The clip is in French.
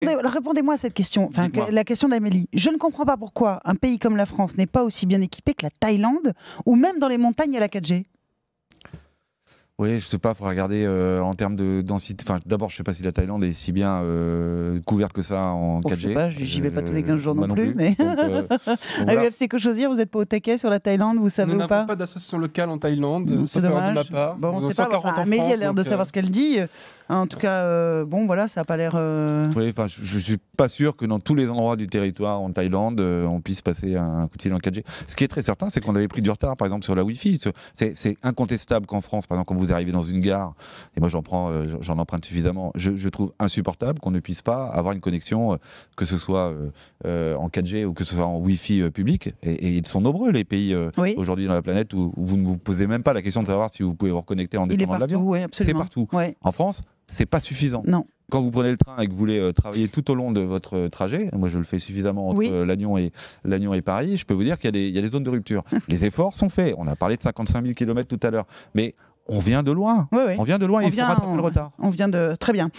Répondez-moi à cette question, enfin, Dites-moi. la question d'Amélie. Je ne comprends pas pourquoi un pays comme la France n'est pas aussi bien équipé que la Thaïlande, ou même dans les montagnes à la 4G. Oui, je sais pas, il faudra regarder en termes de densité. Enfin, d'abord, je sais pas si la Thaïlande est si bien couverte que ça en Bon, je 4G. sais pas, j'y vais pas tous les 15 jours Moi non plus, mais Donc à voilà. UFC Que Choisir, vous n'êtes pas au taquet sur la Thaïlande, vous savez Nous ou pas? n'avons pas d'association locale en Thaïlande, C'est sauf erreur de ma dommage. part. Bon, Nous c'est avons pas. 140 en Amélie a France. l'air de donc, savoir ce qu'elle dit. En tout cas, bon, voilà, ça a pas l'air. Oui, enfin, je suis pas sûr que dans tous les endroits du territoire en Thaïlande, on puisse passer un coup de fil en 4G. Ce qui est très certain, c'est qu'on avait pris du retard, par exemple, sur la Wi-Fi. C'est incontestable qu'en France, par exemple, quand vous arrivez dans une gare, et moi j'en emprunte suffisamment, je trouve insupportable qu'on ne puisse pas avoir une connexion, que ce soit en 4G ou que ce soit en Wi-Fi public. Et ils sont nombreux, les pays Oui. aujourd'hui dans la planète où vous ne vous posez même pas la question de savoir si vous pouvez vous reconnecter en Il est descendant de partout, l'avion. oui, C'est absolument. partout. Ouais. En France, c'est pas suffisant. Non. Quand vous prenez le train et que vous voulez travailler tout au long de votre trajet, moi je le fais suffisamment entre Oui. Lannion et Paris, je peux vous dire qu'il y a des zones de rupture. Les efforts sont faits. On a parlé de 55 000 km tout à l'heure. Mais on vient de loin. Oui, oui. On vient de loin et il faut rattraper le retard. On vient de. Très bien.